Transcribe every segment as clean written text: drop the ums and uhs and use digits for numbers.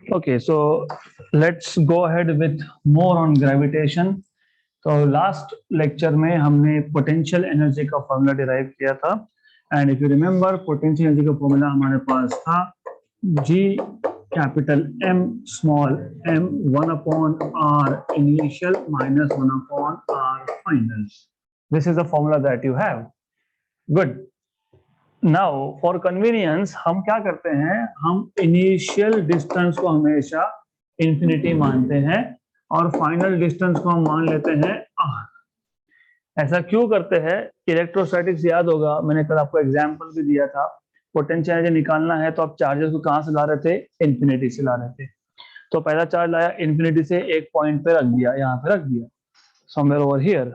Okay, so let's go ahead with more on gravitation. तो last lecture में हमने potential energy का formula derive किया था, and if you remember potential energy का फॉर्मूला हमारे पास था G capital M small m 1/r initial minus 1/r final. This is the formula that you have. Good. Now for convenience हम क्या करते हैं, हम इनिशियल डिस्टेंस को हमेशा इंफिनिटी मानते हैं और फाइनल डिस्टेंस को हम मान लेते हैं r। ऐसा क्यों करते हैं? इलेक्ट्रोस्टैटिक्स याद होगा, मैंने कल आपको एग्जांपल भी दिया था। पोटेंशियल एनर्जी निकालना है तो आप चार्जेस को कहां से ला रहे थे? इंफिनिटी से ला रहे थे। तो पहला चार्ज लाया इंफिनिटी से, एक पॉइंट पे रख दिया, यहाँ पे रख दिया somewhere over here,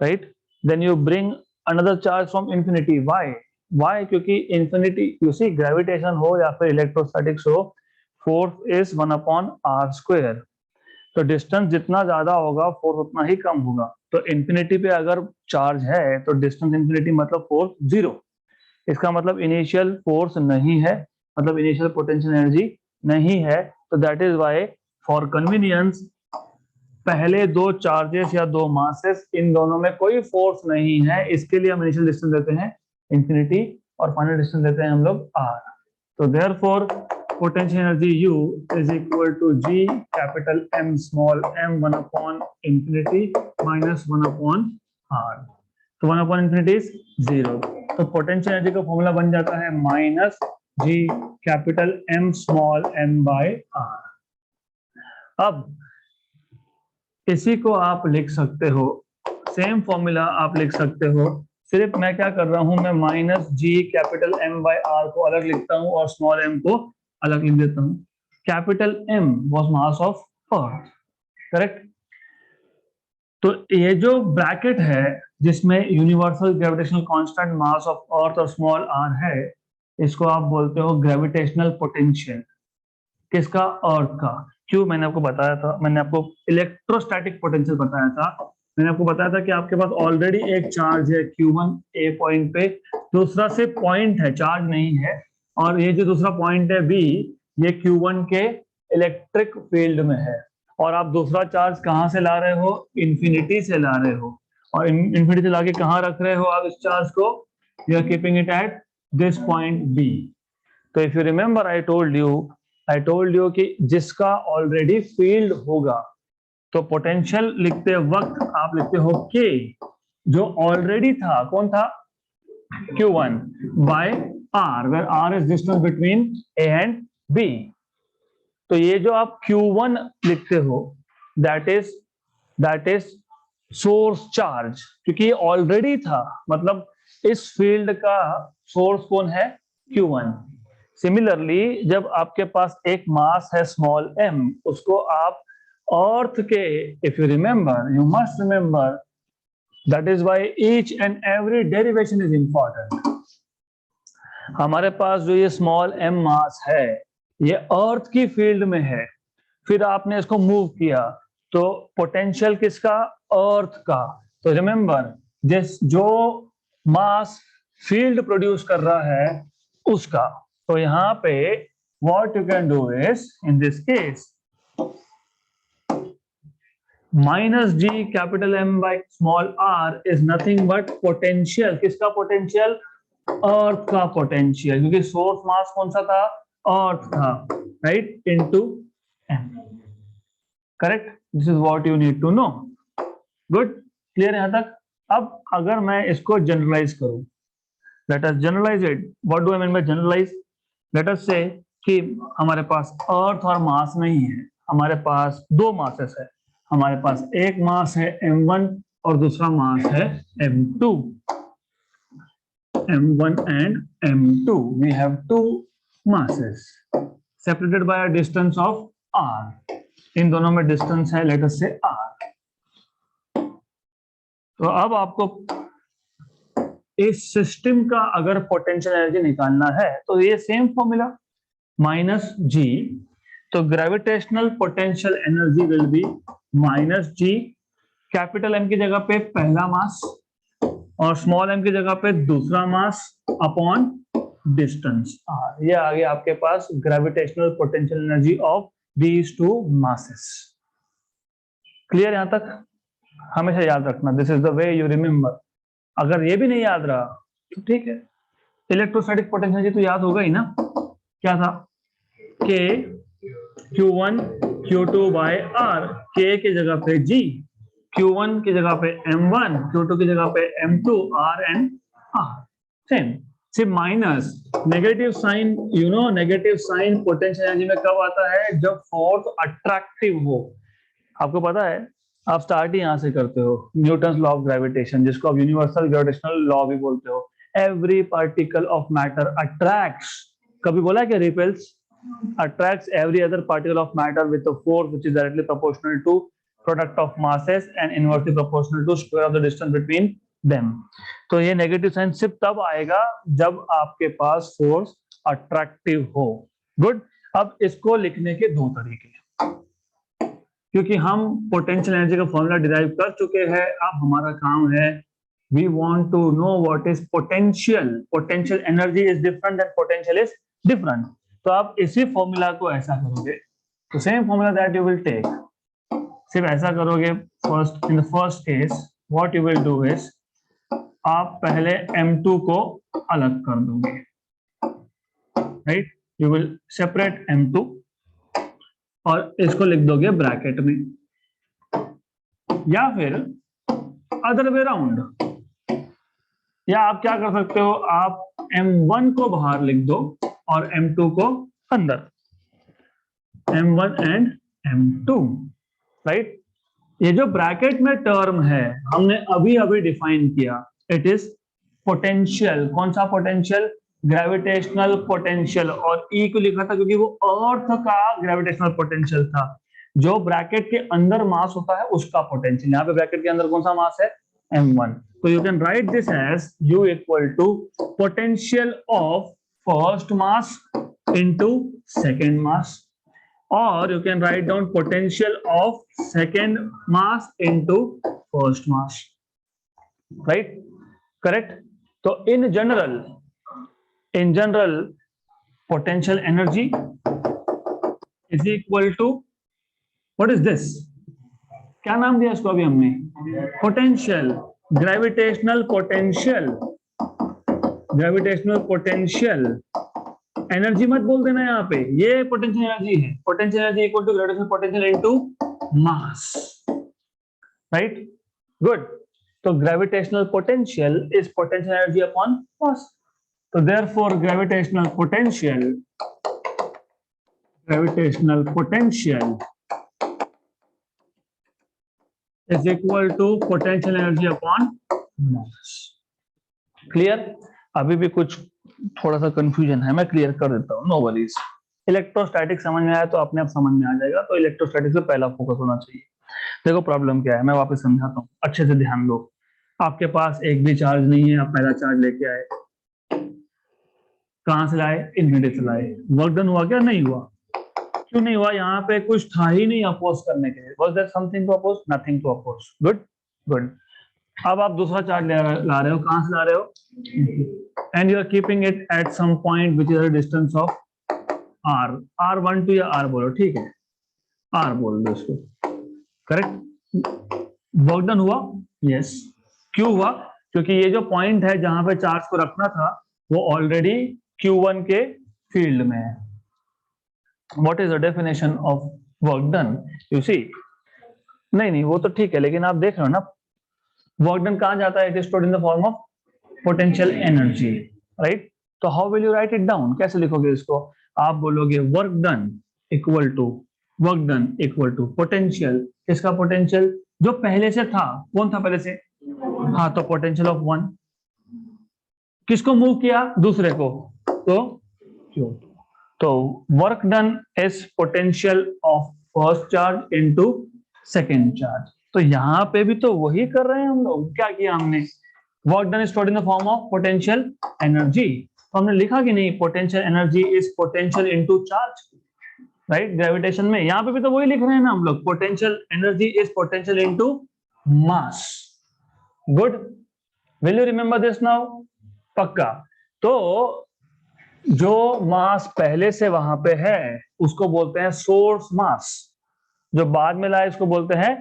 right. Then you bring another charge from infinity. Why? क्योंकि इंफिनिटी, यू सी, ग्रेविटेशन हो या फिर इलेक्ट्रोस्टैटिक्स हो, फोर्स इज 1/r²। तो डिस्टेंस जितना ज्यादा होगा फोर्स उतना ही कम होगा। तो इंफिनिटी पे अगर चार्ज है तो डिस्टेंस इंफिनिटी मतलब फोर्स 0। इसका मतलब इनिशियल फोर्स नहीं है, मतलब इनिशियल पोटेंशियल एनर्जी नहीं है। तो that is why for convenience पहले दो चार्जेस या दो मासेस, इन दोनों में कोई फोर्स नहीं है, इसके लिए हम इनिशियल डिस्टेंस देते हैं इंफिनिटी और फाइनल डिस्टेंस लेते हैं हम लोग r। तो therefore potential energy U is equal to G capital M small m 1/infinity minus 1/r। तो 1/infinity इज 0। तो पोटेंशियल एनर्जी का फॉर्मूला बन जाता है minus G capital M small m by r। अब इसी को आप लिख सकते हो, सेम फॉर्मूला आप लिख सकते हो, सिर्फ मैं क्या कर रहा हूं, मैं minus G capital M by R को अलग लिखता हूं और स्मॉल m को अलग लिख देता हूं। Capital M was mass of earth, correct. तो ये जो ब्रैकेट है जिसमें universal gravitational constant mass of अर्थ और स्मॉल r है, इसको आप बोलते हो ग्रेविटेशनल पोटेंशियल। किसका? अर्थ का। क्यों? मैंने आपको बताया था, मैंने आपको इलेक्ट्रोस्टैटिक पोटेंशियल बताया था। मैंने आपको बताया था कि आपके पास ऑलरेडी एक चार्ज है Q1 ए पॉइंट पे, दूसरा से पॉइंट है, चार्ज नहीं है, और ये जो दूसरा पॉइंट है B, ये Q1 के इलेक्ट्रिक फील्ड में है। और आप दूसरा चार्ज कहां से ला रहे हो? इंफिनिटी से ला रहे हो, और इंफिनिटी से लाके कहां रख रहे हो आप इस चार्ज को? You are keeping it at this point B। तो if you remember I told you कि जिसका ऑलरेडी फील्ड होगा, तो पोटेंशियल लिखते वक्त आप लिखते हो K, जो ऑलरेडी था, कौन था? Q1 by R, where R is distance between A and B। तो ये जो आप Q1 लिखते हो, दैट इज सोर्स चार्ज, क्योंकि ये ऑलरेडी था, मतलब इस फील्ड का सोर्स कौन है? Q1। सिमिलरली जब आपके पास एक मास है स्मॉल m, उसको आप अर्थ के, if you remember, you must remember, that is why each and every derivation is important. हमारे पास जो ये स्मॉल m मास है, ये अर्थ की फील्ड में है, फिर आपने इसको मूव किया, तो पोटेंशियल किसका? अर्थ का। तो रिमेंबर, जो मास फील्ड प्रोड्यूस कर रहा है उसका। तो यहाँ पे what you can do is, in this case, minus G capital M by small r is nothing but potential। किसका पोटेंशियल? अर्थ का पोटेंशियल, क्योंकि सोर्स मास कौन सा था? अर्थ था, right, into m। Correct? This is what you need to know. Good, clear यहां तक? अब अगर मैं इसको जनरलाइज करूं, let us generalise it. What do I mean by generalise? Let us say कि हमारे पास अर्थ और मास नहीं है, हमारे पास दो मासेस है। हमारे पास एक मास है m1 और दूसरा मास है m2। m1 and m2, we have two masses separated by a distance of r। इन दोनों में डिस्टेंस है, लेट अस से r। तो अब आपको इस सिस्टम का अगर पोटेंशियल एनर्जी निकालना है तो ये सेम फॉर्मूला, माइनस G। तो gravitational potential energy will be minus G, capital M की जगह पे पहला मास और स्मॉल m की जगह पे दूसरा मास, अपॉन डिस्टेंस r। ये आ गया आपके पास gravitational potential energy of these two masses. Clear यहां तक? हमेशा याद रखना, this is the way you remember. अगर ये भी नहीं याद रहा तो ठीक है, इलेक्ट्रोस्टैटिक पोटेंशियल एनर्जी तो याद होगा ही ना। क्या था? K Q1 Q2 bye R। K की जगह पे G, Q1 की जगह पे M1, Q2 की जगह पे M2, R and R same. सिर्फ minus negative sign, you know negative sign potential energy में कब आता है? जब फोर्स अट्रैक्टिव हो। आपको पता है, आप स्टार्ट ही यहां से करते हो, न्यूटन्स लॉ ऑफ ग्रेविटेशन, जिसको आप यूनिवर्सल ग्रेविटेशनल लॉ भी बोलते हो। Every particle of matter attracts, कभी बोला है क्या repels? attracts every other particle of matter with a force which is directly proportional to product of masses and inversely proportional to square of the distance between them। तो ये negative sign सिर्फ तब आएगा जब आपके पास फोर्स अट्रैक्टिव हो। Good. अब इसको लिखने के दो तरीके, क्योंकि हम पोटेंशियल एनर्जी का फॉर्मूला डिराइव कर चुके हैं। अब हमारा काम है, we want to know what is potential. Potential energy is different and potential is different. तो आप इसी फॉर्मूला को ऐसा करोगे, तो same formula that you will take, सिर्फ ऐसा करोगे। First, in the first case what you will do is, आप पहले M2 को अलग कर दोगे, right? You will separate M2 और इसको लिख दोगे ब्रैकेट में, या फिर अदर वे राउंड, या आप क्या कर सकते हो, आप M1 को बाहर लिख दो और M2 को अंदर, M1 एंड M2, राइट? ये जो ब्रैकेट में टर्म है हमने अभी अभी डिफाइन किया, इट इज पोटेंशियल। कौन सा पोटेंशियल? Gravitational potential. और E को लिखा था क्योंकि वो अर्थ का ग्रेविटेशनल पोटेंशियल था। जो ब्रैकेट के अंदर मास होता है उसका पोटेंशियल। यहाँ पे ब्रैकेट के अंदर कौन सा मास है? M1। तो you can write this as U equal to potential of first mass into second mass, or you can write down potential of second mass into first mass, right? Correct? So in general potential energy is equal to, what is this? क्या नाम दिया इसको अभी हमने? Potential, gravitational potential. Gravitational potential energy मत बोल देना यहाँ पे, ये पोटेंशियल एनर्जी है। Potential energy equal to gravitational potential into mass, right? Good. तो gravitational potential is potential energy upon mass. तो therefore gravitational potential is equal to potential energy upon mass. Clear? अभी भी कुछ थोड़ा सा कंफ्यूजन है, मैं क्लियर कर देता हूँ, नो वरीज। इलेक्ट्रोस्टैटिक समझ में आया तो अपने आप समझ में आ जाएगा। तो इलेक्ट्रोस्टैटिक से पहला फोकस होना चाहिए। देखो प्रॉब्लम क्या है, मैं वापस समझाता हूँ, अच्छे से ध्यान दो। आपके पास एक भी चार्ज नहीं है, आप पहला चार्ज लेके आए, कहां से लाए? इन्फिनिटी से लाए। वर्क डन हुआ क्या? नहीं हुआ। क्यों नहीं हुआ? यहाँ पे कुछ था ही नहीं अपोज करने के लिए। Was there something to oppose? Nothing to oppose. Good good. अब आप दूसरा चार्ज ला रहे हो, कहां से ला रहे हो? And you are keeping it at some point which is the distance of r, r12 या r बोलो, ठीक है, r बोल दो इसको, करेक्ट? वर्क डन हुआ? यस। क्यों हुआ? क्योंकि ये जो पॉइंट है जहां पे चार्ज को रखना था वो ऑलरेडी Q1 के फील्ड में है। What is the definition of work done? You see, नहीं वो तो ठीक है, लेकिन आप देख रहे हो ना, वर्क डन कहां जाता है? It is stored in the form of potential energy, right? तो how will you write it down? कैसे लिखोगे इसको? आप बोलोगे work done equal to potential. किसका पोटेंशियल? जो पहले से था। कौन था पहले से? हाँ, तो पोटेंशियल ऑफ 1। किसको मूव किया? दूसरे को, तो Q। तो work done is potential of first charge into second charge. तो यहाँ पे भी तो वही कर रहे हैं हम लोग। क्या किया हमने? Work done is stored in the form of potential energy. तो हमने लिखा कि नहीं, potential energy is potential into charge, right? Gravitation में यहाँ पे भी तो वही लिख रहे हैं ना हम लोग, potential energy is potential into mass. Good. Will you remember this now? पक्का। तो जो मास पहले से वहां पे है उसको बोलते हैं सोर्स मास, जो बाद में लाए इसको बोलते हैं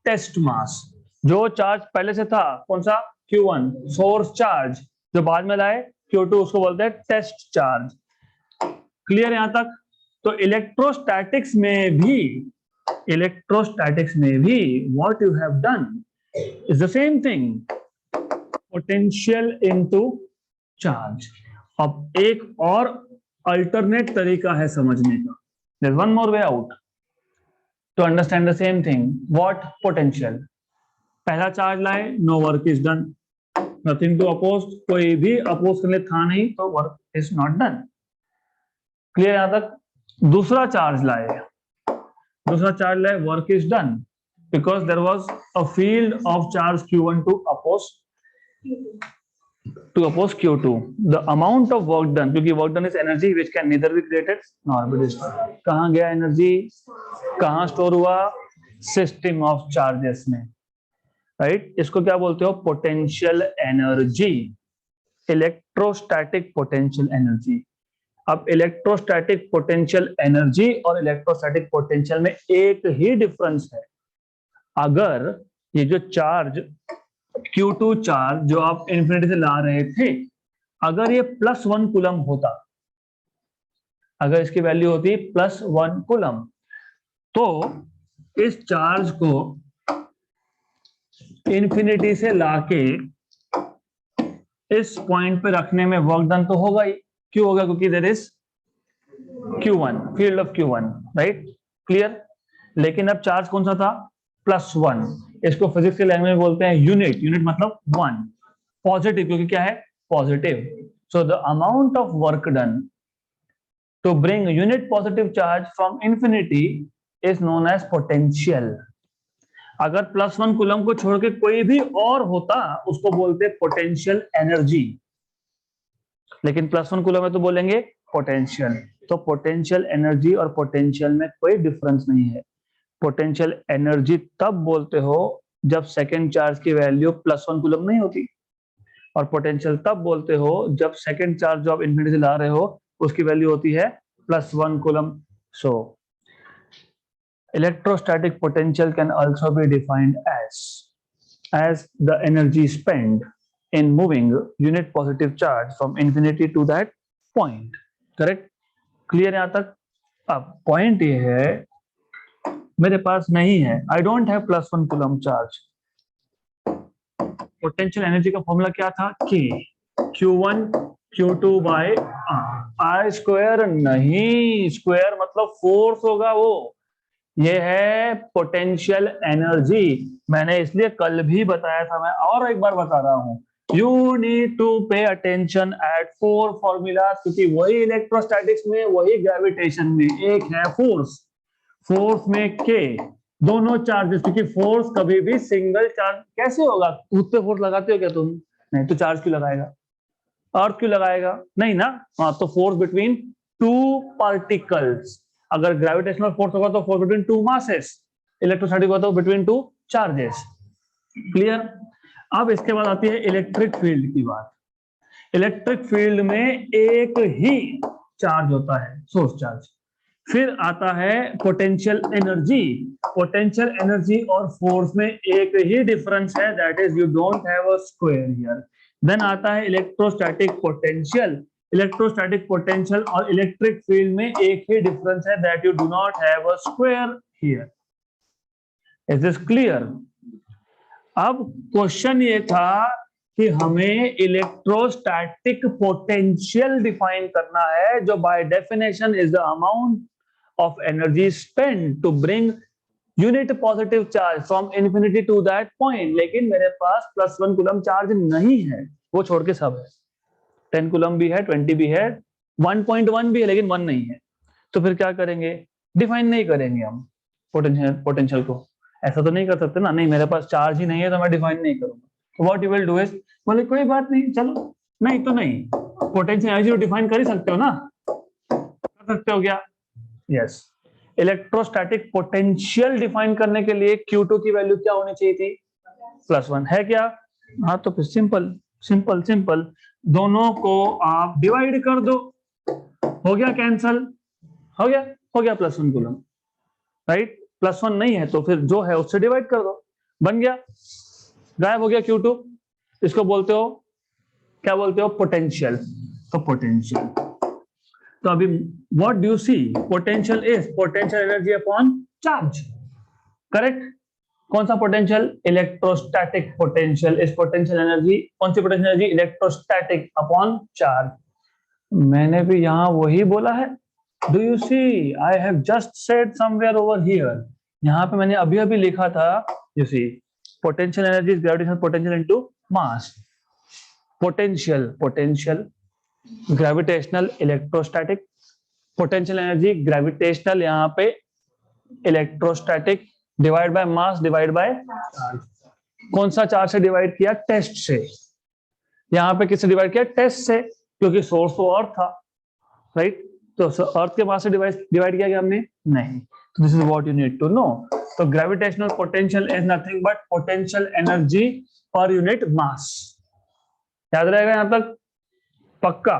टेस्ट मास। जो चार्ज पहले से था कौन सा, Q1 सोर्स चार्ज, जो बाद में लाए Q2 उसको बोलते हैं टेस्ट चार्ज। क्लियर यहां तक? तो इलेक्ट्रोस्टैटिक्स में भी what you have done is the same thing, potential into charge. अब एक और अल्टरनेट तरीका है समझने का, there's one more way out to understand the same thing. What potential? पहला चार्ज लाए, no work is done, nothing to oppose, कोई भी अपोज करने था नहीं तो work is not done. Clear यहां तक? दूसरा चार्ज लाए, work is done because there was a field of charge Q1 to oppose Q2. The amount of work done, क्योंकि work done is energy which can neither be created nor be destroyed. कहाँ गया energy, कहाँ store हुआ, system of charges में, right? इसको क्या बोलते हो, potential energy, electrostatic potential energy. अब इलेक्ट्रोस्टैटिक पोटेंशियल एनर्जी और इलेक्ट्रोस्टैटिक पोटेंशियल में एक ही डिफरेंस है। अगर ये जो चार्ज Q2 चार्ज जो आप इन्फिनिटी से ला रहे थे, अगर ये +1 कूलम होता, अगर इसकी वैल्यू होती +1 कूलम, तो इस चार्ज को इन्फिनिटी से लाके इस पॉइंट पे रखने में वर्क डन तो होगा ही। क्यों होगा? क्योंकि there is Q1, field of Q1, right? Clear? लेकिन अब चार्ज कौन सा था, +1। इसको फिजिक्स के लैंग्वेज में बोलते हैं यूनिट, मतलब 1, पॉजिटिव, क्योंकि क्या है, positive. So the amount of work done to bring unit positive charge from infinity is known as potential. अगर +1 कूलम को छोड़ के कोई भी और होता उसको बोलते पोटेंशियल एनर्जी, लेकिन +1 कूलम में तो बोलेंगे पोटेंशियल। तो पोटेंशियल एनर्जी और पोटेंशियल में कोई डिफरेंस नहीं है। पोटेंशियल एनर्जी तब बोलते हो जब सेकेंड चार्ज की वैल्यू +1 कूलम नहीं होती, और पोटेंशियल तब बोलते हो जब सेकेंड चार्ज जो आप इन्फिनिटी से ला रहे हो उसकी वैल्यू होती है +1 coulomb. So electrostatic potential can also be defined as the energy spent in moving unit positive charge from infinity to that point. Correct? Clear यहां तक? अब पॉइंट ये है, मेरे पास नहीं है, I don't have +1 coulomb charge. Potential energy का formula क्या था, K Q1 Q2 by I square, नहीं, स्क्वायर मतलब फोर्स होगा वो, ये है पोटेंशियल एनर्जी। मैंने इसलिए कल भी बताया था, मैं और एक बार बता रहा हूं, you need to pay attention at 4 formula, क्योंकि वही इलेक्ट्रोस्टैटिक्स में, वही ग्रेविटेशन में, एक है फोर्स, फोर्स में के, दोनों चार्जेस, क्योंकि फोर्स कभी भी सिंगल चार्ज कैसे होगा, खुद पे फोर्स लगाते हो क्या तुम? नहीं, तो चार्ज क्यों लगाएगा, अर्थ क्यों लगाएगा? नहीं ना। हाँ, तो फोर्स बिटवीन 2 पार्टिकल्स, अगर ग्रेविटेशनल फोर्स होगा तो फोर्स बिटवीन 2 मासेस, इलेक्ट्रोस्टैटिक होगा तो बिटवीन 2 चार्जेस। क्लियर? अब इसके बाद आती है इलेक्ट्रिक फील्ड की बात। इलेक्ट्रिक फील्ड में एक ही चार्ज होता है, सोर्स चार्ज। फिर आता है पोटेंशियल एनर्जी। पोटेंशियल एनर्जी और फोर्स में एक ही डिफरेंस है, that is you don't have a square here. Then आता है इलेक्ट्रोस्टैटिक पोटेंशियल। इलेक्ट्रोस्टैटिक पोटेंशियल और इलेक्ट्रिक फील्ड में एक ही डिफरेंस है, that you do not have a square here. Is this clear? अब क्वेश्चन ये था कि हमें इलेक्ट्रोस्टैटिक पोटेंशियल डिफाइन करना है, जो by definition is the amount of energy spent to bring unit positive charge from infinity to that point. लेकिन मेरे पास +1 कूलम चार्ज नहीं है, वो छोड़ के सब है, 10 कूलम भी है, 20 भी है, 1.1 भी है, लेकिन 1 नहीं है। तो फिर क्या करेंगे, डिफाइन नहीं करेंगे हम पोटेंशियल को। ऐसा तो नहीं कर सकते ना, नहीं मेरे पास चार्ज ही नहीं है तो मैं डिफाइन नहीं करूंगा। तो what you will do is, बोले कोई बात नहीं, चलो नहीं तो नहीं, पोटेंशियल एनर्जी डिफाइन कर ही सकते हो ना, कर सकते हो क्या? यस। इलेक्ट्रोस्टैटिक पोटेंशियल डिफाइन करने के लिए Q2 की वैल्यू क्या होनी चाहिए थी, +1 है क्या? हाँ, तो फिर सिंपल सिंपल सिंपल दोनों को आप डिवाइड कर दो, हो गया कैंसल, हो गया +1 कूलम, राइट। +1 नहीं है तो फिर जो है उससे डिवाइड कर दो, बन गया, गायब हो गया Q2। इसको बोलते हो, क्या बोलते हो, पोटेंशियल। तो पोटेंशियल, तो अभी what do you see, potential is potential energy upon charge, correct. कौन सा potential, electrostatic potential is potential energy, कौन सी potential energy, electrostatic upon charge. मैंने भी यहां वही बोला है। Do you see, I have just said somewhere over here, यहां पे मैंने अभी अभी लिखा था, you see potential energy is gravitational potential into mass. Potential gravitational electrostatic, potential energy gravitational, यहाँ पे electrostatic, divide by mass divide by charge. कौन सा चार्ज से डिवाइड किया, टेस्ट से। यहाँ पे किससे डिवाइड किया, टेस्ट से, क्योंकि सोर्स तो अर्थ था, राइट। तो अर्थ के मास से डिवाइड किया गया हमने, नहीं। तो this is what you need to know. तो gravitational potential is nothing but potential energy per unit mass. याद रहेगा यहां तक, पक्का।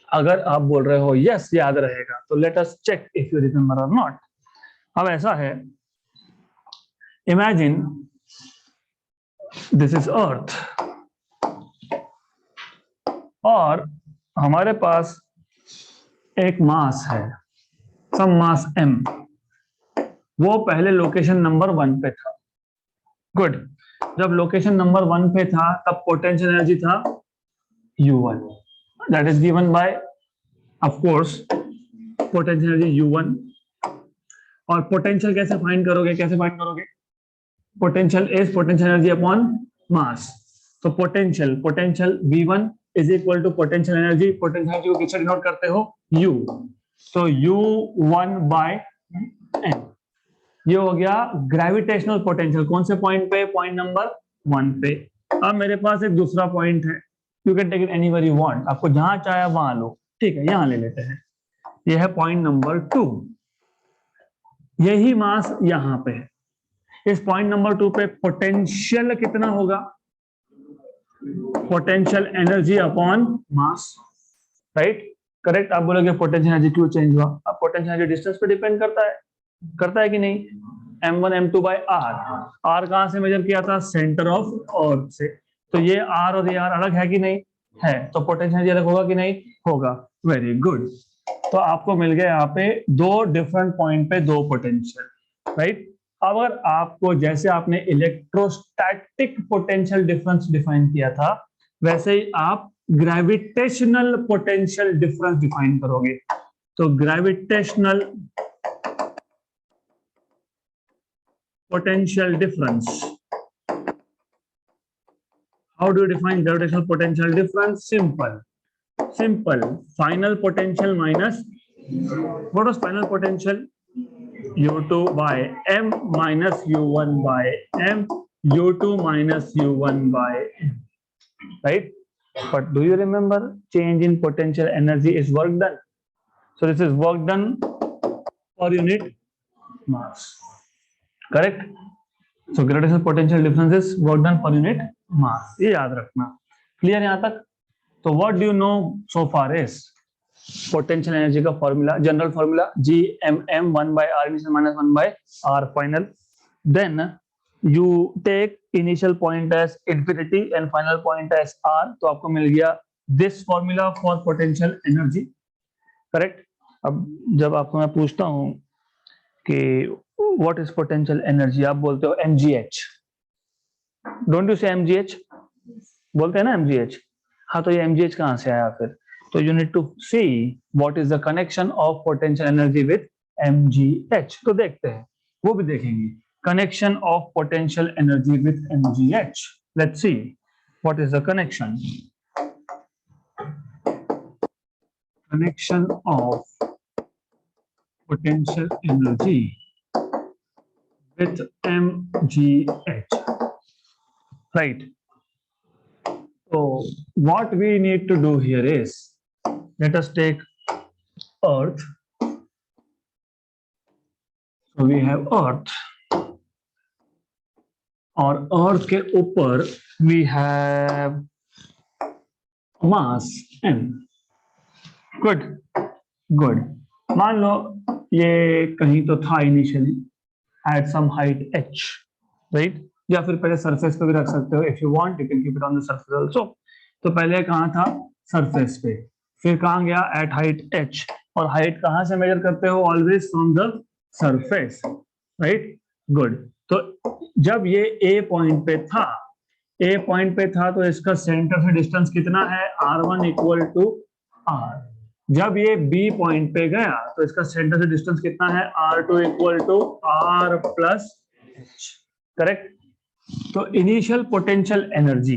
अगर आप बोल रहे हो यस याद रहेगा, तो let us check if you remember or not. अब ऐसा है, इमेजिन दिस इज अर्थ, और हमारे पास एक मास है, सम मास m, वो पहले लोकेशन नंबर 1 पे था, गुड। जब लोकेशन नंबर 1 पे था तब पोटेंशियल एनर्जी था U1, that is given by of course potential energy U1। और पोटेंशियल कैसे फाइंड करोगे, potential is potential energy upon mass. तो potential V1 is equal to potential energy, potential energy को किससे डिनोट करते हो, U। तो U1 बाय m, ये हो गया ग्रेविटेशनल पोटेंशियल। कौन से पॉइंट पे, पॉइंट नंबर 1 पे। अब मेरे पास एक दूसरा पॉइंट है, you can take it anywhere you want, आपको जहां चाहे वहां लो, ठीक है, यहां ले लेते हैं। ये है पॉइंट नंबर 2, यही मास यहां पे है। इस पॉइंट नंबर 2 पे पोटेंशियल कितना होगा, पोटेंशियल एनर्जी अपॉन मास, राइट, करेक्ट। आप बोलोगे पोटेंशियल एनर्जी क्यों चेंज हुआ, अब पोटेंशियल एनर्जी डिस्टेंस पे डिपेंड करता है कि नहीं। m1 m2 बाय r कहां से मेजर किया था, सेंटर ऑफ अर्थ से। तो ये r और ये r अलग है कि नहीं है, तो पोटेंशियल एनर्जी अलग होगा कि नहीं होगा, वेरी गुड। तो आपको मिल गया यहाँ पे 2 डिफरेंट पॉइंट पे 2 पोटेंशियल, राइट। अब अगर आपको, जैसे आपने इलेक्ट्रोस्टैटिक पोटेंशियल डिफरेंस डिफाइन किया था, वैसे ही आप ग्रेविटेशनल पोटेंशियल डिफरेंस डिफाइन करोगे। तो gravitational potential difference, how do you define gravitational potential difference, simple final potential minus, what was final potential, u2 by m minus u1 by m, u2 minus u1 by m, right. But do you remember, change in potential energy is work done, so this is work done per unit mass, correct. So gravitational potential difference is work done per unit mass, ये याद रखना, clear यहाँ तक। तो what do you know so far is potential energy का formula, general formula Gmm 1 by r initial minus 1 by r final, then you take initial point as infinity and final point as r, तो आपको मिल गया this formula for potential energy, correct. अब जब आपको मैं पूछता हूं कि what is potential energy, आप बोलते हो mgh, don't you say mgh, बोलते हैं ना mgh, हाँ, तो ये mgh कहां से आया फिर, तो you need to see what is the connection of potential energy with mgh, तो देखते हैं, वो भी देखेंगे, connection of potential energy with mgh, let's see what is the connection of potential energy with mgh, right. So what we need to do here is, let us take earth, so we have earth, और अर्थ के ऊपर we have mass m, good good. मान लो ये कहीं तो था initially at some height h, right, या फिर पहले सरफेस पे भी रख सकते हो, if you want you can keep it on the surface also. तो पहले कहाँ था, सरफेस पे, फिर कहाँ गया, एट हाइट h, और हाइट कहाँ से मेजर करते हो, always from the surface, right, good. तो जब ये ए पॉइंट पे था, ए पॉइंट पे था तो इसका सेंटर से डिस्टेंस कितना है, r1 इक्वल टू r। जब ये बी पॉइंट पे गया तो इसका सेंटर से डिस्टेंस कितना है, r2 equal to r plus h, correct. तो initial potential energy,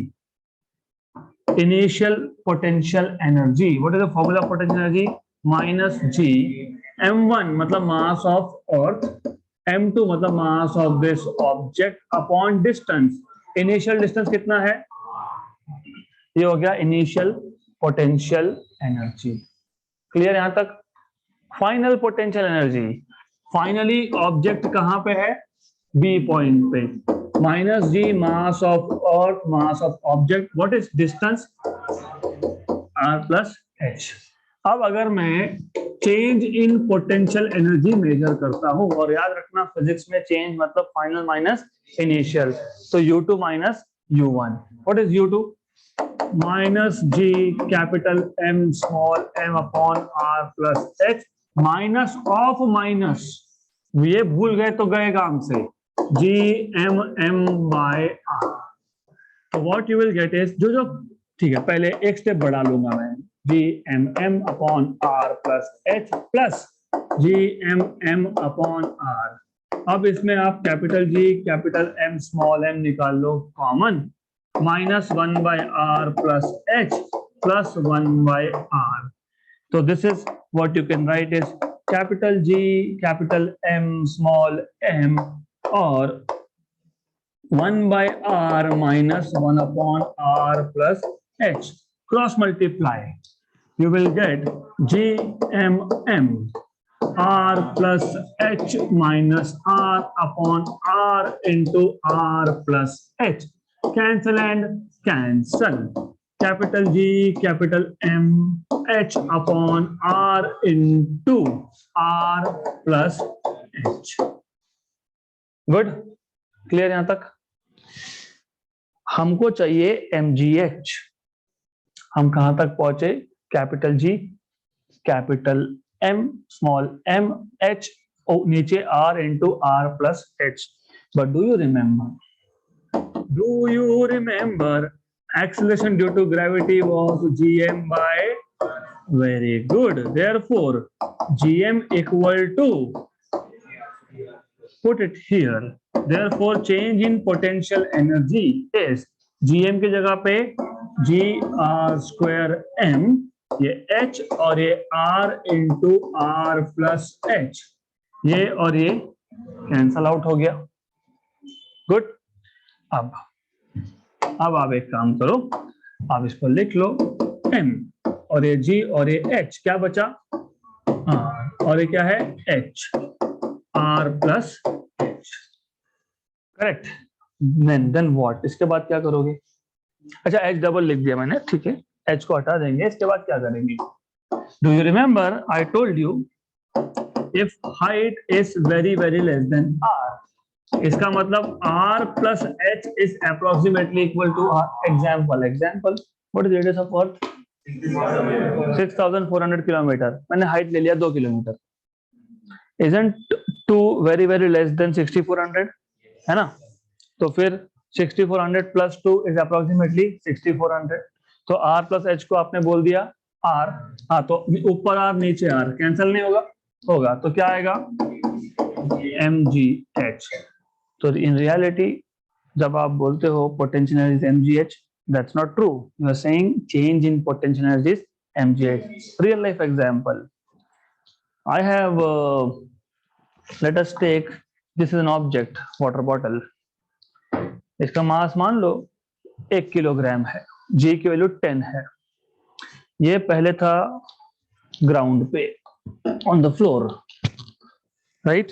initial potential energy, what is the formula of potential energy, minus G m1 मतलब मास ऑफ अर्थ, m2 मतलब mass of this object upon distance. Initial distance कितना है, ये हो गया initial potential energy. Clear यहां तक। Final potential energy, finally object कहां पे है, बी पॉइंट पे, minus G mass of earth, mass of object, what is distance, R plus H. अब अगर मैं change in potential energy measure करता हूं, और याद रखना फिजिक्स में चेंज मतलब फाइनल माइनस इनिशियल, तो U2 minus U1, what is U2, minus G capital M small m upon r plus h, minus of minus, ये भूल गए तो गए काम से, G M M by r। तो what you will get is, जो ठीक है, पहले एक स्टेप बढ़ा लूंगा मैं, G M M upon r plus h plus G M M upon r। अब इसमें आप capital G capital M small m निकाल लो common, minus 1 by r plus h plus 1 by r। तो this is what you can write is capital G capital M small m और 1 by r minus 1 upon r plus h, cross multiply, you will get gmm r plus h minus r upon r into r plus h, cancel and cancel, capital G capital M h upon r into r plus h। Good, clear यहां तक। हमको चाहिए mgh, हम कहां तक पहुंचे, capital G capital M small m h, नीचे r into r plus h। But do you remember acceleration due to gravity was gm by, very good, therefore gm equal to, put it here, therefore change in potential energy is gm की जगह पे g r square m, ये h और ये r into r plus h, ये और ये cancel out हो गया। गुड। अब आप एक काम करो, आप इसको लिख लो, m और ये g और ये h, क्या बचा, r, और ये क्या है h, r plus h, correct. Then what, इसके बाद क्या करोगे, अच्छा h डबल लिख दिया मैंने, ठीक है, h को हटा देंगे, इसके बाद क्या करेंगे, do you remember I told you if height is very very less than r, इसका मतलब r plus h is approximately equal to r। Example what is radius of earth, 6400 kilometre, मैंने हाइट ले लिया 2 kilometre, isn't 2 very very less than 6400, है ना, तो फिर 6400 प्लस 2 इज अप्रोक्सीमेटली 6400, तो r प्लस h को आपने बोल दिया r, हाँ, तो ऊपर r नीचे r कैंसिल नहीं होगा, तो क्या आएगा mgh। तो इन रियलिटी जब आप बोलते हो potential energy mgh, that's not true, you are saying change in potential energy mgh। Real life example, I have let us take, this is an object, water bottle, इसका मास मान लो 1 kilogram है, g की value 10 है, ये पहले था ground पे on the floor, right.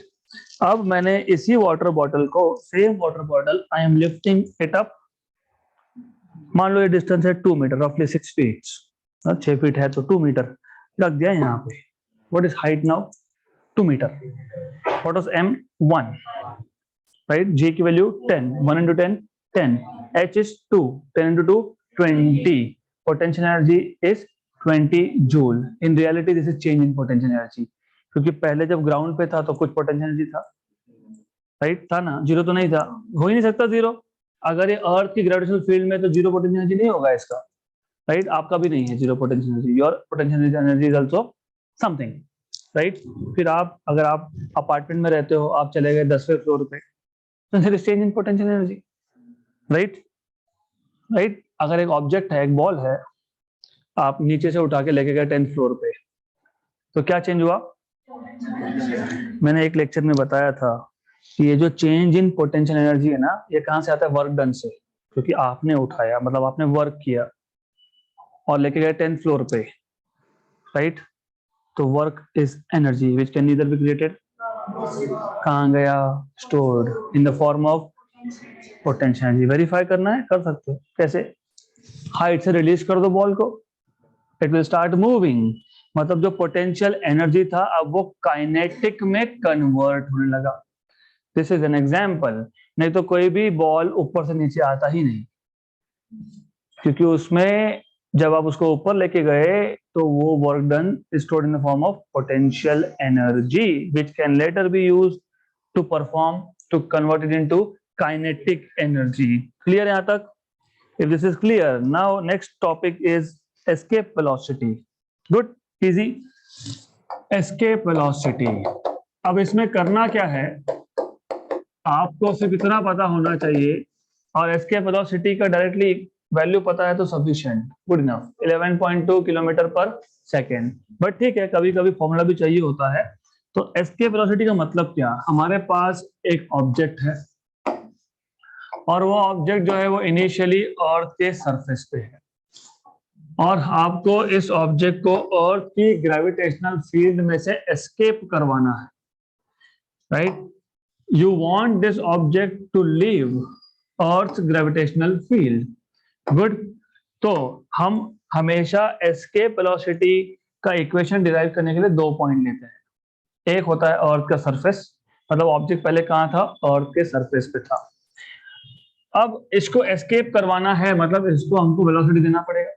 अब मैंने इसी वाटर बॉटल को, same water bottle, I am lifting it up, मान लो ये डिस्टेंस है 2 मीटर, रफली 6 फीट, 6 फीट है तो 2 मीटर, लग गया यहाँ पे. What is height now? 2 meter. What was m? 1. Right? G की value 10. 1 into 10, 10. H is 2. 10 into 2, 20. Potential energy is 20 joule. In reality, this is change in potential energy. क्योंकि पहले जब ग्राउंड पे था तो कुछ पोटेंशियल एनर्जी था, राइट? था ना, जीरो तो नहीं था, हो ही नहीं सकता जीरो. अगर ये अर्थ की ग्रेविटेशनल फील्ड में तो जीरो पोटेंशियल एनर्जी नहीं होगा इसका, राइट? आपका भी नहीं है zero potential energy. Your potential energy is also something, right? फिर आप अगर आप अपार्टमेंट में रहते हो, आप चले गए 10वें फ्लोर पे, तो there is change in potential energy, right? Right? अगर एक ऑब्जेक्ट है, एक बॉल है, आप नीचे से उठा के लेके गए 10th फ्लोर पे, तो क्या चेंज हुआ? मैंने एक लेक्चर में बताया था कि ये जो चेंज इन पोटेंशियल एनर्जी है ना, ये कहां से आता है? वर्क डन से. क्योंकि आपने उठाया, मतलब आपने वर्क किया और लेके गए 10th फ्लोर पे, राइट? तो work is energy which can neither be created. कहां गया? Stored in the form of potential energy. Verify करना है, कर सकते हो. कैसे? हाइट से रिलीज कर दो बॉल को, इट विल स्टार्ट मूविंग. मतलब जो पोटेंशियल एनर्जी था अब वो काइनेटिक में कन्वर्ट होने लगा. This is an example. नहीं तो कोई भी बॉल ऊपर से नीचे आता ही नहीं, क्योंकि उसमें जब आप उसको ऊपर लेके गए तो वो work done is stored in the form of potential energy which can later be used to perform, to convert it into kinetic energy. Clear है यहां तक? If this is clear, now next topic is escape velocity. Good, easy. Escape velocity. अब इसमें करना क्या है, आपको सिर्फ इतना पता होना चाहिए, और escape velocity का डायरेक्टली वैल्यू पता है तो sufficient, good enough. 11.2 kilometre per second. But ठीक है, कभी कभी फॉर्मूला भी चाहिए होता है. तो escape velocity का मतलब क्या? हमारे पास एक ऑब्जेक्ट है और वो ऑब्जेक्ट जो है वो इनिशियली अर्थ के सरफेस पे है, और आपको इस ऑब्जेक्ट को अर्थ की ग्रेविटेशनल फील्ड में से एस्केप करवाना है, right? You want this object to leave earth gravitational field. Good. तो हम हमेशा एस्केप वेलोसिटी का इक्वेशन डिराइव करने के लिए 2 पॉइंट लेते हैं. एक होता है अर्थ का सरफेस, मतलब ऑब्जेक्ट पहले कहां था? अर्थ के सरफेस पे था. अब इसको एस्केप करवाना है, मतलब इसको हमको वेलोसिटी देना पड़ेगा.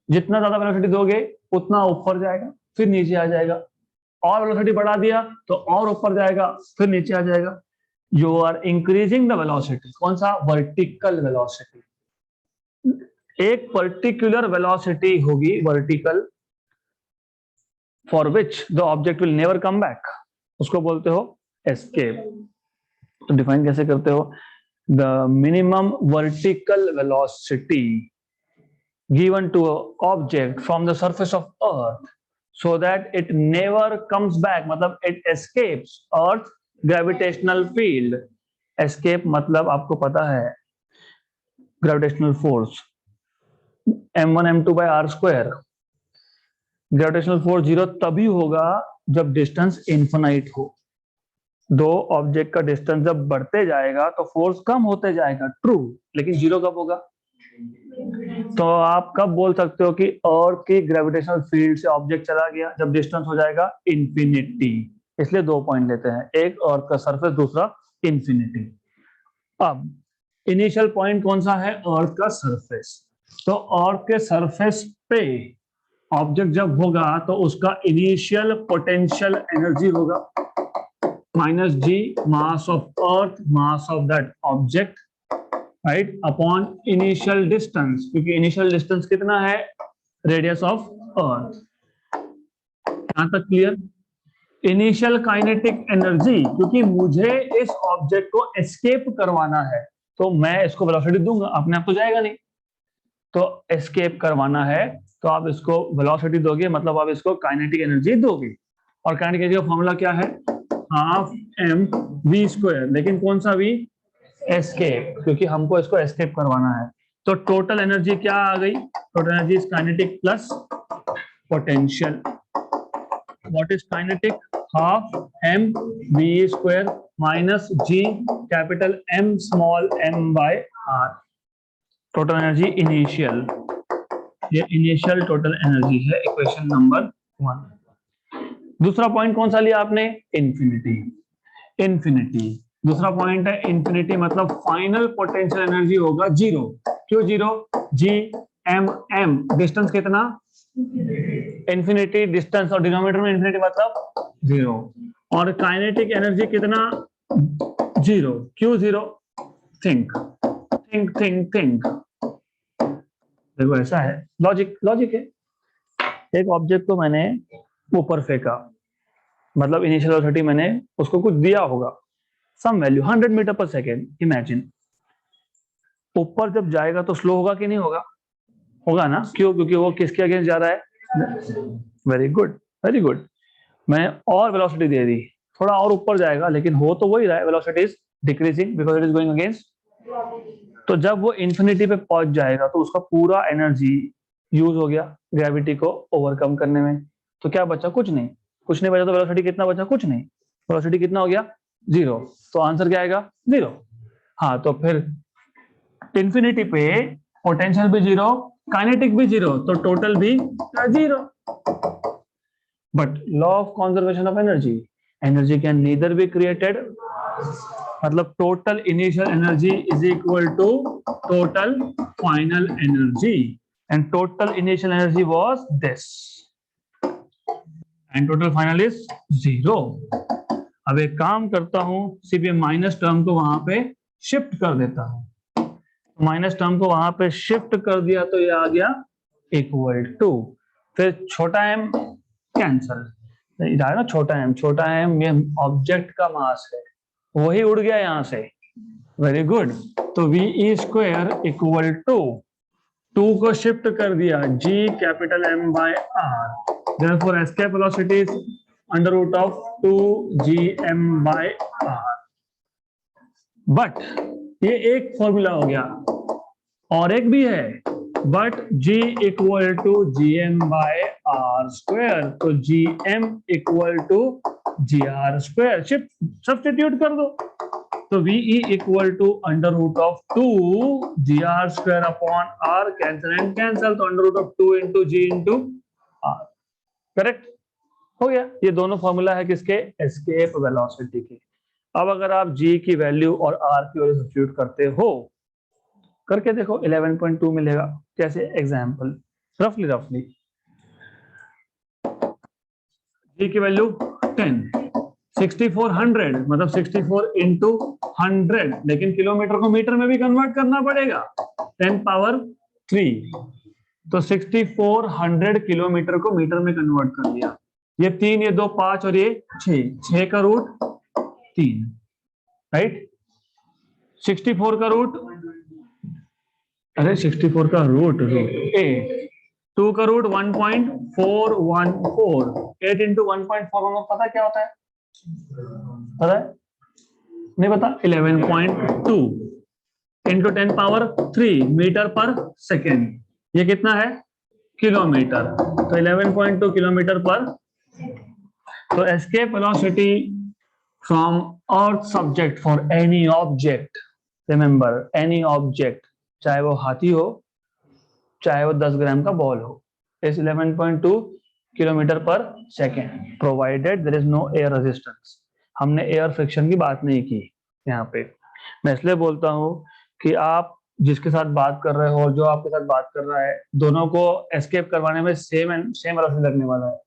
जितना ज्यादा वेलोसिटी दोगे उतना ऊपर जाएगा, फिर नीचे आ जाएगा. और वेलोसिटी बढ़ा दिया तो और ऊपर जाएगा, फिर नीचे आ जाएगा. You are increasing the velocity. कौन सा? Vertical velocity. एक पर्टिकुलर वेलोसिटी होगी vertical, for which the object will never come back, उसको बोलते हो एस्केप. तो डिफाइन कैसे करते हो? The minimum vertical velocity given to an object from the surface of Earth so that it never comes back, मतलब it escapes Earth gravitational field. Escape मतलब आपको पता है gravitational force m1 m2 by r square. Gravitational force zero तभी होगा जब distance infinite हो. दो ऑब्जेक्ट का डिस्टेंस जब बढ़ते जाएगा तो फोर्स कम होते जाएगा, ट्रू. लेकिन जीरो कब होगा? तो आप कब बोल सकते हो कि अर्थ की ग्रेविटेशनल फील्ड से ऑब्जेक्ट चला गया? जब डिस्टेंस हो जाएगा इंफिनिटी. इसलिए 2 पॉइंट लेते हैं, एक अर्थ का सरफेस, दूसरा इंफिनिटी. अब इनिशियल पॉइंट कौन सा है? अर्थ का सरफेस. तो अर्थ के सरफेस पे ऑब्जेक्ट जब होगा तो उसका इनिशियल पोटेंशियल एनर्जी होगा minus g mass of earth, mass of that object, right, upon initial distance. क्योंकि initial distance कितना है? radius of earth. यहाँ तक क्लियर? इनिशियल काइनेटिक एनर्जी, क्योंकि मुझे इस ऑब्जेक्ट को एस्केप करवाना है तो मैं इसको वेलोसिटी दूंगा, अपने आप तो जाएगा नहीं. तो एस्केप करवाना है तो आप इसको वेलोसिटी दोगे, मतलब आप इसको काइनेटिक एनर्जी दोगे. और काइनेटिक एनर्जी का फॉर्मूला क्या है? Half M V square. लेकिन कौन सा वी? एस्केप, क्योंकि हमको इसको एस्केप करवाना है. तो टोटल एनर्जी क्या आ गई? Total energy is kinetic plus potential. What is kinetic? Half M V square minus G capital M small M by R. Total energy initial, ये इनिशियल टोटल एनर्जी है, इक्वेशन नंबर 1। दूसरा point कौन सा लिया आपने? इन्फिनिटी। इन्फिनिटी दूसरा point है। Infinity मतलब फाइनल पोटेंशियल एनर्जी होगा जीरो। क्यों zero? G M M distance कितना? इन्फिनिटी डिस्टेंस और डिनोमिनेटर में इन्फिनिटी मतलब जीरो। और काइनेटिक एनर्जी कितना? जीरो। क्यों zero? Think think think think. देखो ऐसा है, लॉजिक लॉजिक है। एक ऑब्जेक्ट को मैंने ऊपर फेंका, मतलब इनिशियल वेलोसिटी मैंने उसको कुछ दिया होगा, some value 100 metre per second. Imagine ऊपर जब जाएगा तो स्लो होगा कि नहीं होगा? होगा ना। क्यों? क्योंकि वो किसके अगेंस्ट जा रहा है? Very good very good. मैंने और वेलोसिटी दे दी, थोड़ा और ऊपर जाएगा, लेकिन हो तो वही रहा है, velocity is decreasing because it is going against. तो जब वो इन्फिनिटी पे पहुंच जाएगा तो उसका पूरा एनर्जी यूज हो गया ग्रेविटी को ओवरकम करने में। तो क्या बचा? कुछ नहीं। कुछ नहीं बचा तो वेलोसिटी कितना बचा? कुछ नहीं। वेलोसिटी कितना हो गया? जीरो। तो आंसर क्या आएगा? जीरो। हाँ, तो फिर इन्फिनिटी पे पोटेंशियल भी जीरो, काइनेटिक भी जीरो, तो टोटल भी zero. But law of conservation of energy, energy can neither be created, मतलब total initial energy is equal to total final energy, and total initial energy was this, and total final is zero. अब एक काम करता हूं, सिर्फ ये minus term को वहां पे शिफ्ट कर देता हूं। माइनस टर्म को वहां पे शिफ्ट कर दिया तो ये आ गया इक्वल टू, फिर छोटा एम कैंसल, ना छोटा एम ये ऑब्जेक्ट का मास है, वही उड़ गया यहां से। Very good. तो V E square equal to 2 को शिफ्ट कर दिया, G capital M by R, therefore escape velocity is under root of 2gm by r। But ये एक फॉर्मूला हो गया, और एक भी है, but g equal to G M by R square, तो G M equal to G R square, substitute कर दो, तो VE equal to under root of 2 G R square upon R, cancel and cancel, तो under root of 2 into G into R. Correct हो गया। ये दोनों formula है किसके? एस्केप वेलोसिटी के। अब अगर आप g की वैल्यू और r की वैल्यू सब्स्टिट्यूट करते हो, करके देखो 11.2 मिलेगा। कैसे? एग्जांपल, रफली g की वैल्यू 10, 6400 मतलब 64 इंटू 100, लेकिन किलोमीटर को मीटर में भी कन्वर्ट करना पड़ेगा, 10 पावर 3, तो 6400 किलोमीटर को मीटर में कन्वर्ट कर दिया। ये 3, ये 2 5 और ये 6 का रूट 3, राइट। 64 का रूट, अरे 64 का रूट 8, 2 का रूट 1.414, 8 इंटू 1.414 पता क्या होता है? पता है? नहीं पता? 11.2 into 10 power 3 metre per second, ये कितना है? किलोमीटर, तो 11.2 किलोमीटर पर। तो escape velocity from earth subject for any object, remember any object, चाहे वो हाथी हो चाहे वो 10 ग्राम का बॉल हो, is 11.2 kilometre per second, provided there is no air resistance. हमने एयर फ्रिक्शन की बात नहीं की यहाँ पे। मैं इसलिए बोलता हूँ कि आप जिसके साथ बात कर रहे हो, जो आपके साथ बात कर रहा है, दोनों को एस्केप करवाने में सेम वेलोसिटी लगने वाला है।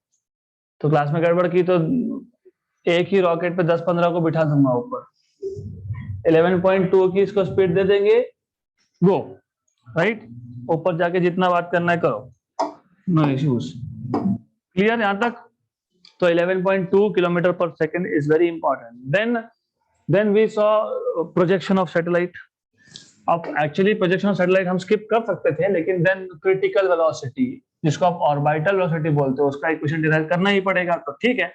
तो क्लास में गड़बड़ की तो एक ही रॉकेट पे 10-15 को बिठा दूंगा ऊपर, 11.2 की इसको स्पीड दे देंगे, गो, राइट। ऊपर जाके जितना बात करना है करो, नो इश्यूज। क्लियर यहां तक? तो 11.2 kilometre per second is very important. Then we saw projection of satellite. अब एक्चुअली प्रोजेक्शन ऑफ सैटेलाइट हम स्किप कर सकते थे, लेकिन देन क्रिटिकल वेलोसिटी, जिसको आप ऑर्बिटल वेलोसिटी बोलते हो, उसका इक्वेशन डिराइव करना ही पड़ेगा। तो ठीक है,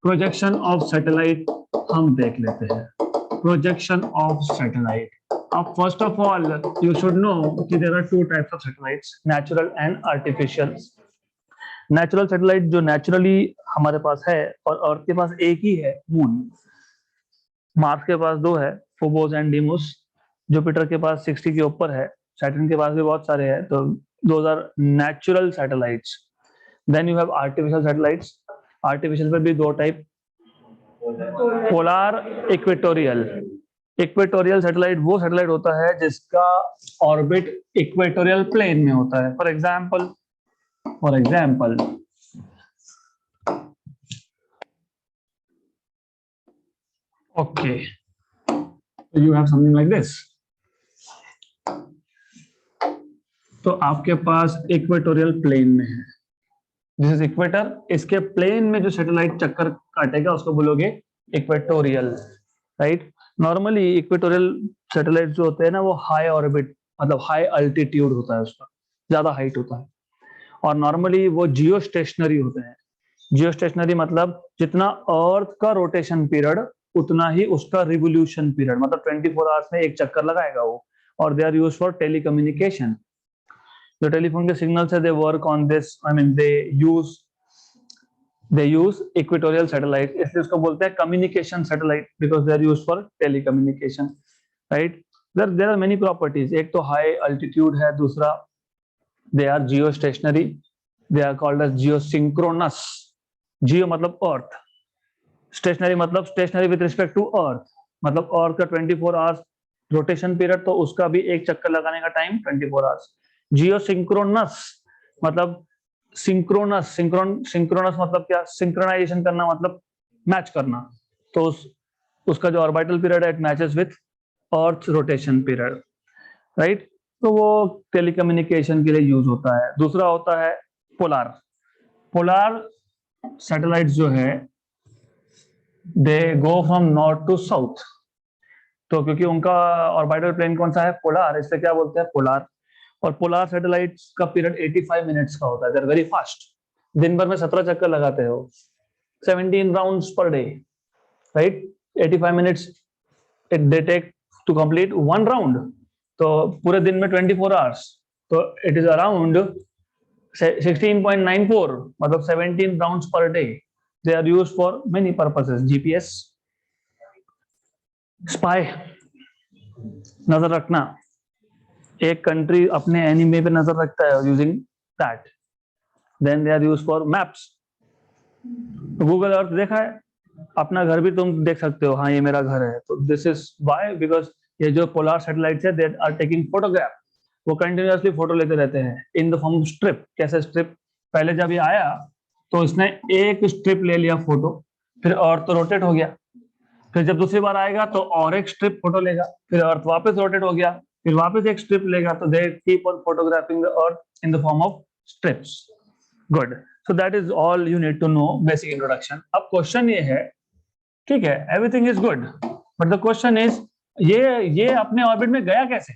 प्रोजेक्शन ऑफ सैटेलाइट हम देख लेते हैं। प्रोजेक्शन ऑफ सैटेलाइट, अब first of all you should know कि there are 2 types of satellites, natural and artificial. Natural satellite जो नेचुरली हमारे पास है, और अर्थ के पास एक ही है, मून। मार्स के पास 2 है, फोबोस एंड डीमोस। जुपिटर के पास 60 के ऊपर है, सैटर्न के पास भी बहुत सारे हैं। तो those are natural satellites. Then you have artificial satellites. Artificial पे भी दो type, polar, equatorial. Equatorial satellite वो सैटेलाइट होता है जिसका ऑर्बिट इक्वेटोरियल प्लेन में होता है। For example okay, you have something like this. तो आपके पास इक्वेटोरियल प्लेन में है, दिस इज इक्वेटर। इसके प्लेन में जो सैटेलाइट चक्कर काटेगा उसको बोलोगे equatorial, right. Normally equatorial satellite जो होते हैं ना वो हाई ऑर्बिट, मतलब हाई अल्टीट्यूड होता है, उसका ज्यादा हाइट होता है। और नॉर्मली वो जियो स्टेशनरी होते हैं। जियो स्टेशनरी मतलब जितना अर्थ का रोटेशन पीरियड उतना ही उसका रिवोल्यूशन पीरियड, मतलब 24 आवर्स में एक चक्कर लगाएगा वो। और they are use for telecommunication. जो टेलीफोन के सिग्नल्स है, they work on this, I mean they use equatorial satellite, इसलिए उसको बोलते हैं communication satellite, because they are use for telecommunication, right. There are many properties, एक तो हाई अल्टीट्यूड है, दूसरा they are geostationary, they are called as geosynchronous. Geo मतलब earth, stationary मतलब stationary with respect to earth, मतलब earth का 24 hours rotation period, तो उसका भी एक चक्कर लगाने का टाइम 24 आवर्स। जियो सिंक्रोनस मतलब सिंक्रोनस मतलब क्या, सिंक्रोनाइजेशन करना, मतलब मैच करना। तो उसका जो ऑर्बिटल पीरियड है it matches with earth rotation period, right. तो वो टेलीकम्युनिकेशन के लिए यूज होता है। दूसरा होता है पोलार। पोलार सैटेलाइट जो है they go from north to south. तो क्योंकि उनका ऑर्बिटल प्लेन कौन सा है, पोलार, इसलिए क्या बोलते हैं पोलार। और पोलार सैटेलाइट्स का पीरियड 85 मिनट्स का होता है, दे आर वेरी फास्ट। दिन भर में 17 चक्कर लगाते हो, 17 rounds per day, right. 85 minutes they take to complete one round. तो पूरे दिन में 24 आवर्स, तो इट इज अराउंड 16.94, मतलब 17 rounds per day. They are used for many purposes, GPS, spy, नजर रखना। एक कंट्री अपने एनिमी पे नजर रखता है using that. Then they are used for maps. Google Earth देखा है, अपना घर भी तुम देख सकते हो, हाँ ये मेरा घर है। तो दिस इज व्हाई, बिकॉज ये जो पोलार सैटेलाइट्स है दे आर टेकिंग फोटोग्राफ, वो कंटिन्यूअसली फोटो लेते रहते हैं इन द फॉर्म ऑफ स्ट्रिप। कैसे स्ट्रिप, पहले जब ये आया तो इसने एक स्ट्रिप ले लिया फोटो, फिर अर्थ तो रोटेट हो गया, फिर जब दूसरी बार आएगा तो और एक स्ट्रिप फोटो लेगा, फिर अर्थ वापस रोटेट हो गया, फिर वापस एक स्ट्रिप लेगा। तो they keep on photographing the earth in the form of strips. Good, so that is all you need to know, basic introduction. अब क्वेश्चन ये है, ठीक है, everything is good, but the question is ये अपने orbit में गया कैसे,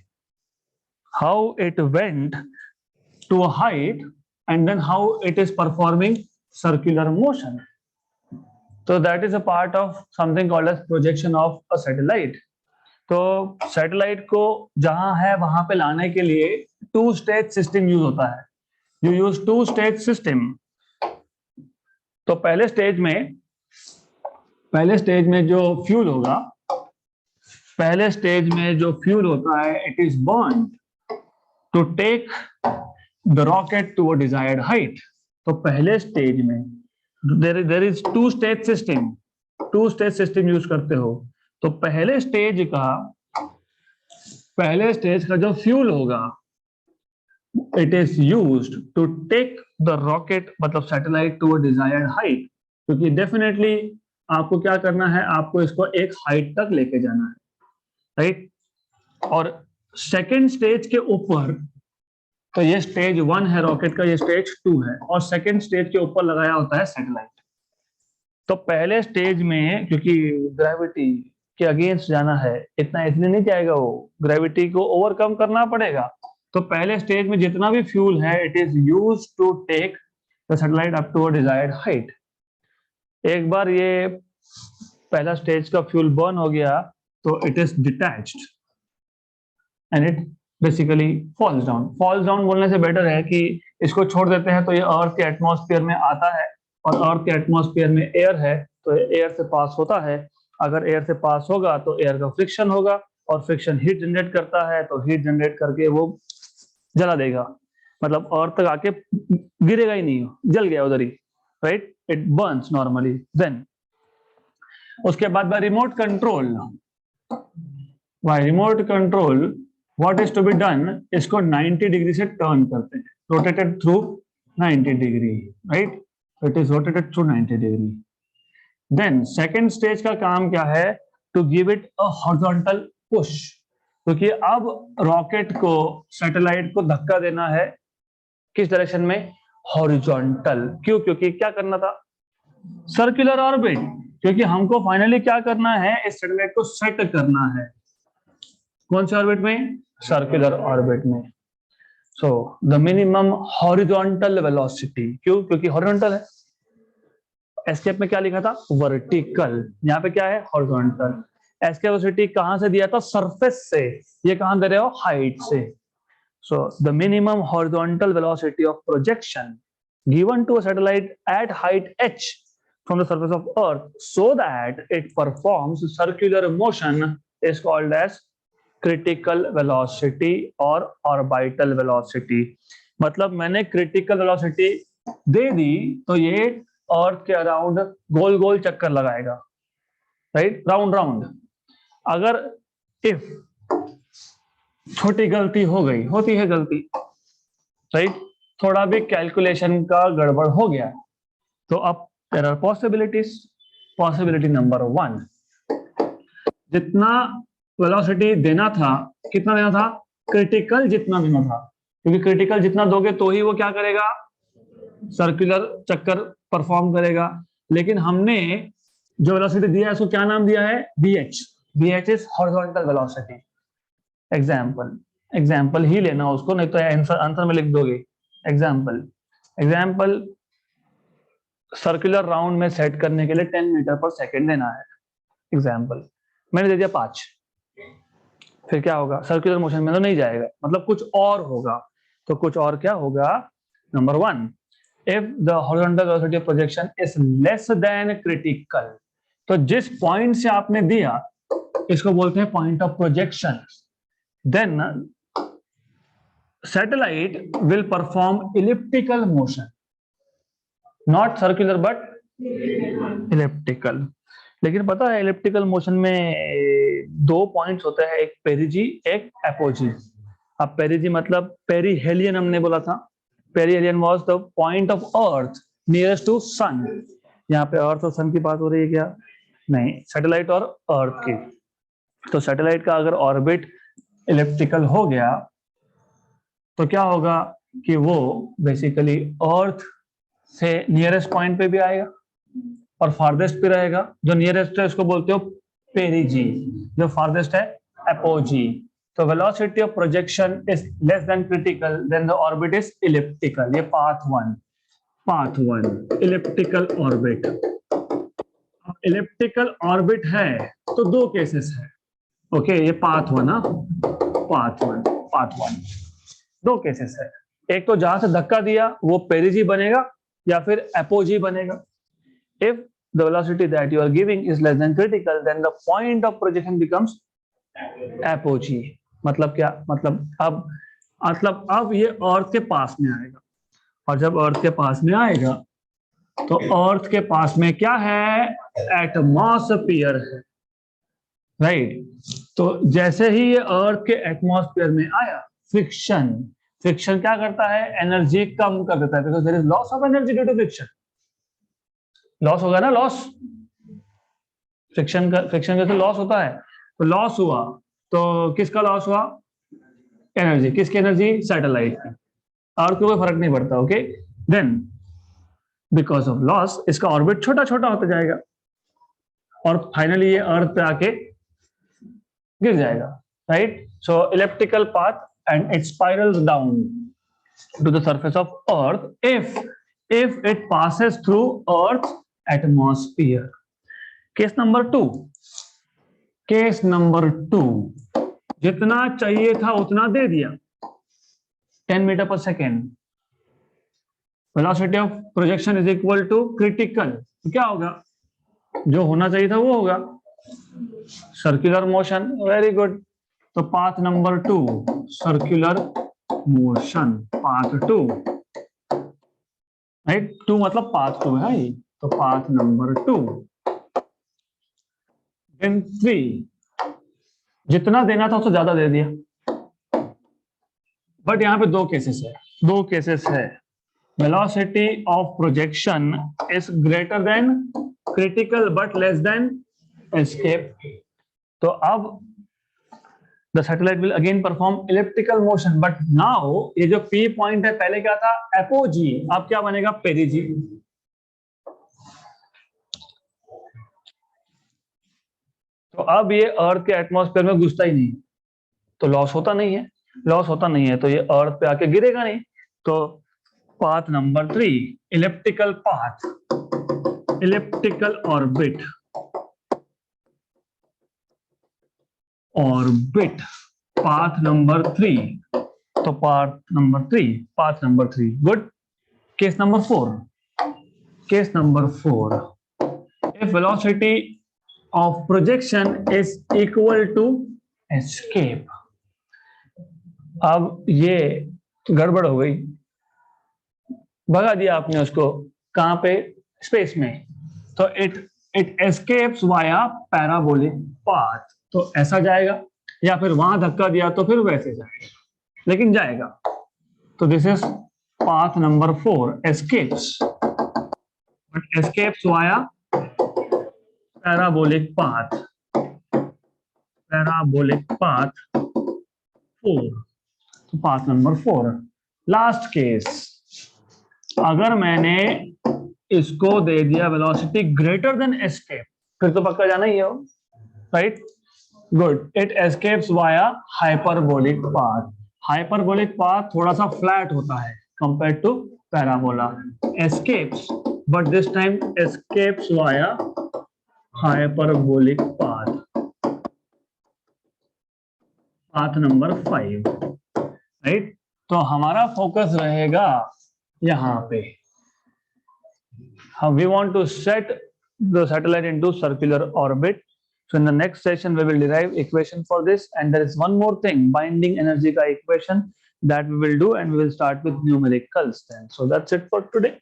how it went to a height and then how it is performing circular motion. तो that is a part of something called as projection of a satellite. तो satellite को जहां है वहां पे लाने के लिए टू स्टेज सिस्टम यूज होता है। You use two stage system. तो पहले स्टेज में जो फ्यूल होगा, पहले स्टेज में जो फ्यूल होता है, it is burn to take the rocket to a desired height. तो पहले स्टेज में there is two stage system use करते हो। तो पहले स्टेज का जो फ्यूल होगा, it is used to take the rocket, मतलब satellite, to a desired height. क्योंकि डेफिनेटली आपको क्या करना है, आपको इसको एक हाइट तक लेके जाना है, राइट। और सेकेंड स्टेज के ऊपर, तो ये स्टेज 1 है रॉकेट का, ये स्टेज 2 है, और सेकेंड स्टेज के ऊपर लगाया होता है सैटेलाइट। तो पहले स्टेज में क्योंकि ग्रेविटी के अगेंस्ट जाना है, इतना इतने नहीं जाएगा, वो ग्रेविटी को ओवरकम करना पड़ेगा। तो पहले स्टेज में जितना भी फ्यूल है, it is use to take the satellite up to a desired height. एक बार ये पहला स्टेज का फ्यूल बर्न हो गया तो it is detached and it basically falls down बोलने से बेटर है कि इसको छोड़ देते हैं तो ये अर्थ के एटमॉस्फेयर में आता है, और अर्थ के एटमॉस्फेयर में एयर है तो एयर से पास होता है। अगर एयर से पास होगा तो एयर का फ्रिक्शन होगा, और फ्रिक्शन हीट जनरेट करता है, तो हीट जनरेट करके वो जला देगा, मतलब अर्थ तक आके गिरेगा ही नहीं, जल गया उधर ही, right, it burns normally. Then उसके बाद by remote control, by remote control what is to be done, इसको 90 डिग्री से टर्न करते हैं, rotated through 90 degree, right, it is rotated through 90 degree. Then second stage का काम क्या है, to give it a horizontal push, क्योंकि अब रॉकेट को, सैटेलाइट को धक्का देना है किस डायरेक्शन में, हॉरिजॉन्टल। क्यों, क्योंकि क्या करना था, सर्कुलर ऑर्बिट, क्योंकि हमको फाइनली क्या करना है, इस सैटेलाइट को सेट करना है कौन से ऑर्बिट में, सर्कुलर ऑर्बिट में। So the minimum horizontal velocity, क्यों, क्योंकि हॉरिजॉन्टल है, एस्केप में क्या लिखा था, वर्टिकल, यहाँ पे क्या है, हॉरिजॉन्टल। एस्केप वेलोसिटी कहां से दिया था, सरफेस से, ये कहां दे रहे हो, हाइट से। So the minimum horizontal velocity of projection given to a satellite at height h from the surface of Earth so that it performs circular motion is called as critical velocity or orbital velocity। मतलब मैंने critical velocity दे दी तो ये अर्थ के around गोल गोल चक्कर लगाएगा, right, round round. अगर if छोटी गलती हो गई, होती है गलती, राइट, थोड़ा भी कैलकुलेशन का गड़बड़ हो गया, तो अब there are possibilities. Possibility number 1, जितना वेलोसिटी देना था, कितना देना था, क्रिटिकल जितना देना था, क्योंकि क्रिटिकल जितना दोगे तो ही वो क्या करेगा, सर्कुलर चक्कर परफॉर्म करेगा। लेकिन हमने जो वेलोसिटी दिया है उसको क्या नाम दिया है, bh। bh is horizontal velocity. Example ही लेना उसको, नहीं तो आंसर में लिख दोगे। एग्जाम्पल सर्कुलर राउंड में सेट करने के लिए 10 मीटर पर सेकेंड देना है। एग्जाम्पल मैंने दे दिया 5, फिर क्या होगा, सर्कुलर मोशन में तो नहीं जाएगा, मतलब कुछ और होगा। तो कुछ और क्या होगा, number 1, if the horizontal velocity of projection is less than critical, तो जिस पॉइंट से आपने दिया इसको बोलते हैं point of projection. Then satellite will perform elliptical motion, not circular but elliptical। लेकिन पता है elliptical motion में 2 पॉइंट्स होते हैं, एक पेरिजी एक एपोजी। अब पेरिजी मतलब पेरीहेलियन हमने बोला था, perihelion was the point of earth nearest to sun. यहाँ पे अर्थ और सन की बात हो रही है क्या, नहीं, सैटेलाइट और अर्थ की। तो सैटेलाइट का अगर ऑर्बिट इलिप्टिकल हो गया तो क्या होगा कि वो बेसिकली अर्थ से नियरेस्ट पॉइंट पे भी आएगा और फारदेस्ट पे रहेगा। जो नियरेस्ट है उसको बोलते हो पेरिजी, जो फारदेस्ट है एपोजी। तो velocity of projection is less than critical, then the orbit is elliptical. ये path one elliptical orbit. Elliptical orbit है तो 2 केसेस है, ओके, ये path one, path one 2 cases है। एक तो जहां से धक्का दिया वो पेरिजी बनेगा या फिर एपोजी बनेगा। If the velocity that you are giving is less than critical, then the point of projection becomes apogee. मतलब क्या, मतलब अब ये अर्थ के पास में आएगा, और जब अर्थ के पास में आएगा तो अर्थ के पास में क्या है, एटमॉस्फेयर है, राइट। तो जैसे ही ये अर्थ के एटमॉस्फेयर में आया, फ्रिक्शन क्या करता है, एनर्जी कम कर देता है, because there is loss of energy due to friction. Loss होगा ना, लॉस, फ्रिक्शन जैसे लॉस होता है, तो लॉस हुआ, तो किसका लॉस हुआ, एनर्जी, किसकी एनर्जी, सैटेलाइट की। अर्थ को कोई फर्क नहीं पड़ता, okay. Then because of loss इसका ऑर्बिट छोटा छोटा होता जाएगा और फाइनली ये अर्थ पे आके गिर जाएगा, right. So elliptical path and it spirals down to the surface of earth if it passes through earth's atmosphere। Case number 2, जितना चाहिए था उतना दे दिया, 10 meter per second, velocity of projection is equal to critical, तो क्या होगा, जो होना चाहिए था वो होगा, सर्कुलर मोशन। Very good. तो path number 2 circular motion, path 2। Right, 2 मतलब पाथ 2 है ये, तो पाथ नंबर 2। देन 3, जितना देना था उससे ज्यादा दे दिया, बट यहाँ पे दो केसेस है। Velocity of projection is greater than critical but less than escape. तो अब the satellite will again perform elliptical motion, but now ये जो पी पॉइंट है पहले क्या था, एपोजी, अब क्या बनेगा, पेरिजी। तो अब ये अर्थ के एटमॉस्फेयर में घुसता ही नहीं, तो लॉस होता नहीं है, तो ये अर्थ पे आके गिरेगा नहीं। तो path number 3, elliptical path, elliptical orbit, path number 3। तो path number 3 good. Case number 4, if velocity of projection is equal to escape। अब ये गड़बड़ हो गई, भगा दिया आपने उसको, कहां पे, स्पेस में, तो it escapes via parabolic path, तो ऐसा जाएगा, या फिर वहां धक्का दिया तो फिर वैसे जाएगा, लेकिन जाएगा। तो this is path number 4, escapes, but escapes via parabolic path 4। तो पाथ नंबर 4। लास्ट केस, अगर मैंने इसको दे दिया वेलोसिटी ग्रेटर देन एस्केप, फिर तो पक्का जाना ही है, right, good. It escapes via hyperbolic path. Hyperbolic path थोड़ा सा फ्लैट होता है compare to parabola. Escapes, but this time escapes via hyperbolic path, path number 5, right. तो हमारा फोकस रहेगा यहाँ पे, we want to set the satellite into circular orbit. So in the next session we will derive equation for this, and there is one more thing, binding energy ka equation, that we will do, and we will start with numericals then. So that's it for today.